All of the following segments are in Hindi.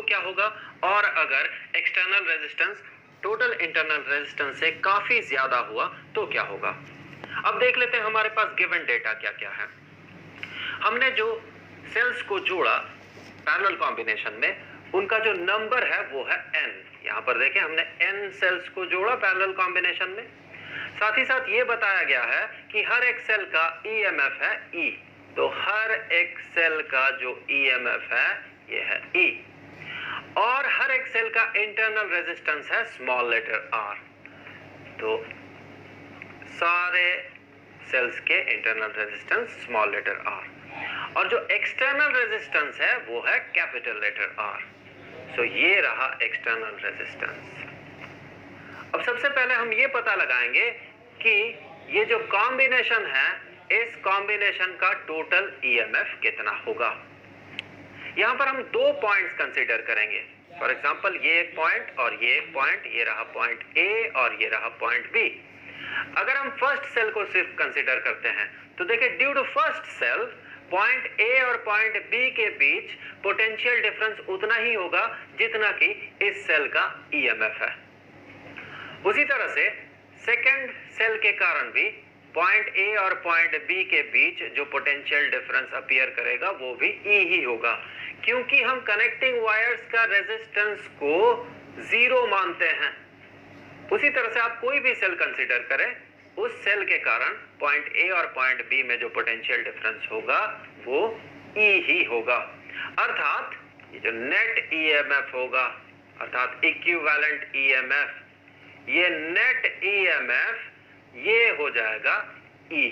क्या होगा, और अगर external resistance total internal resistance से काफी ज्यादा हुआ तो क्या होगा। अब देख लेते हैं हमारे पास गिवन डेटा क्या क्या है। हमने जो सेल्स को जोड़ा पैरेलल कॉम्बिनेशन में, उनका जो नंबर है वो है n। यहां पर देखें, हमने n सेल्स को जोड़ा पैरेलल कॉम्बिनेशन में। साथ ही साथ ये बताया गया है कि हर एक सेल का ईएमएफ है E, तो हर एक सेल का जो ईएमएफ है ये है E, और हर एक सेल का इंटरनल रेजिस्टेंस है स्मॉल लेटर r। तो सारे सेल्स के internal resistance small letter r, और जो एक्सटर्नल रेजिस्टेंस है वो है कैपिटल लेटर R। सो ये रहा एक्सटर्नल रेजिस्टेंस। अब सबसे पहले हम ये पता लगाएंगे कि ये जो कॉम्बिनेशन है, इस कॉम्बिनेशन का टोटल ईएमएफ कितना होगा। यहां पर हम दो पॉइंट्स कंसीडर करेंगे। फॉर एग्जांपल ये एक पॉइंट और ये एक पॉइंट, ये रहा पॉइंट ए और ये रहा पॉइंट बी। अगर हम फर्स्ट सेल को सिर्फ कंसीडर करते हैं तो देखिए, due to first cell point A और पॉइंट बी के बीच पोटेंशियल डिफरेंस उतना ही होगा जितना कि इस सेल का ईएमएफ है। उसी तरह से सेकंड सेल के कारण भी पॉइंट ए और पॉइंट बी के बीच जो पोटेंशियल डिफरेंस अपीयर करेगा वो भी E ही होगा, क्योंकि हम कनेक्टिंग वायर्स का रेजिस्टेंस को 0 मानते हैं। उसी तरह से आप कोई भी सेल कंसीडर करें, उस सेल के कारण पॉइंट ए और पॉइंट बी में जो पोटेंशियल डिफरेंस होगा वो E ही होगा। अर्थात ये जो नेट ईएमएफ होगा, अर्थात इक्विवेलेंट ईएमएफ, ये नेट ईएमएफ ये हो जाएगा E।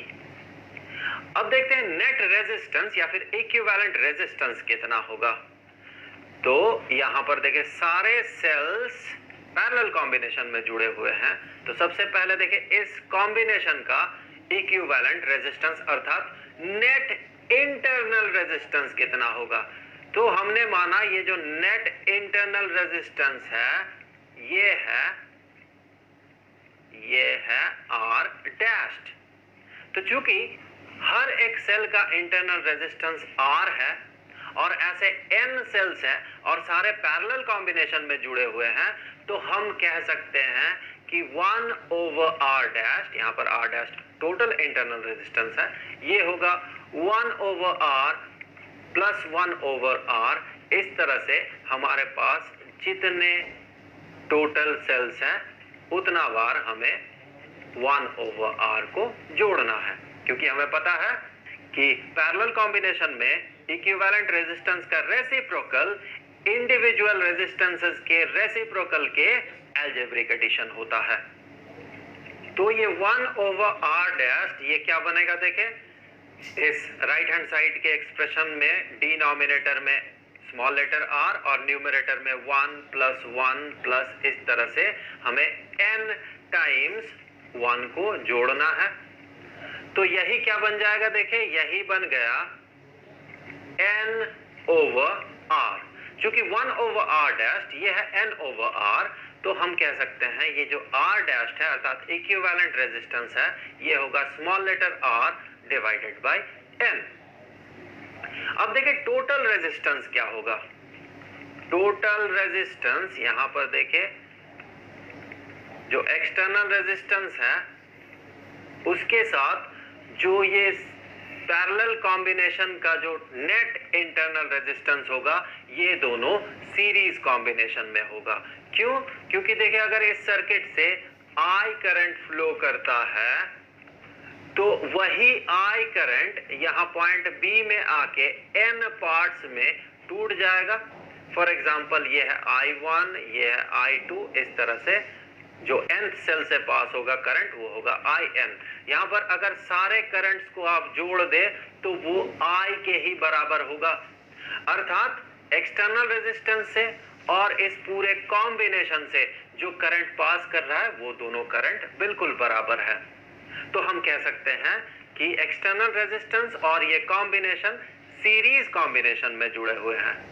अब देखते हैं नेट रेजिस्टेंस या फिर इक्विवेलेंट रेजिस्टेंस कितना होगा। तो यहां पर देखिए, सारे सेल्स पैरेलल कॉम्बिनेशन में जुड़े हुए हैं, तो सबसे पहले देखिए इस कॉम्बिनेशन का इक्विवेलेंट रेजिस्टेंस अर्थात नेट इंटरनल रेजिस्टेंस कितना होगा। तो हमने माना ये जो नेट इंटरनल रेजिस्टेंस है ये है R डैश्ड। तो चूंकि हर एक सेल का इंटरनल रेजिस्टेंस R है और ऐसे n सेल्स हैं और सारे पैरेलल कॉम्बिनेशन में जुड़े हुए हैं, तो हम कह सकते हैं कि 1/R डैश्ड, यहाँ पर R dashed total internal resistance है, ये होगा 1/R प्लस 1/R। इस तरह से हमारे पास जितने टोटल सेल्स हैं उतना बार हमें 1/R को जोड़ना है, क्योंकि हमें पता है कि पैरेलल कॉम्बिनेशन में इक्विवेलेंट रेजिस्टेंस का रेसिप्रोकल इंडिविजुअल रेजिस्टेंसेस के रेसिप्रोकल के अलजेब्रिक एडिशन होता है। तो ये 1/R डैश ये क्या बनेगा, देखें इस राइट हैंड साइड के एक्सप्रेशन में डिनोमिनेटर में स्मॉल लेटर r और न्यूमरेटर में 1 प्लस 1 प्लस, इस तरह से हमें n टाइम्स 1 को जोड़ना है। तो यही क्या बन जाएगा, देखिए यही बन गया n/r। चूंकि 1/r डैश ये है n/r, तो हम कह सकते हैं ये जो r डैश है अर्थात इक्विवेलेंट रेजिस्टेंस है, ये होगा small letter r divided by n। अब देखिए टोटल रेजिस्टेंस क्या होगा। टोटल रेजिस्टेंस यहां पर देखिए, जो एक्सटर्नल रेजिस्टेंस है उसके साथ जो ये पैरेलल कॉम्बिनेशन का जो नेट इंटरनल रेजिस्टेंस होगा, ये दोनों सीरीज कॉम्बिनेशन में होगा। क्यों? क्योंकि देखिए अगर इस सर्किट से I करंट फ्लो करता है तो वही I करंट यहाँ पॉइंट B में आके n पार्ट्स में टूट जाएगा। फॉर एग्जांपल ये है I1, ये है I2, इस तरह से जो nth सेल से पास होगा करंट वो होगा IN। यहाँ पर अगर सारे करंट्स को आप जोड़ दे तो वो I के ही बराबर होगा। अर्थात एक्सटर्नल रेजिस्टेंस से और इस पूरे कॉम्बिनेशन से जो करंट पास कर रहा है वो दोनों करंट बिल्कुल बराबर है। तो हम कह सकते हैं कि एक्सटर्नल रेजिस्टेंस और ये कॉम्बिनेशन सीरीज कॉम्बिनेशन में जुड़े हुए हैं।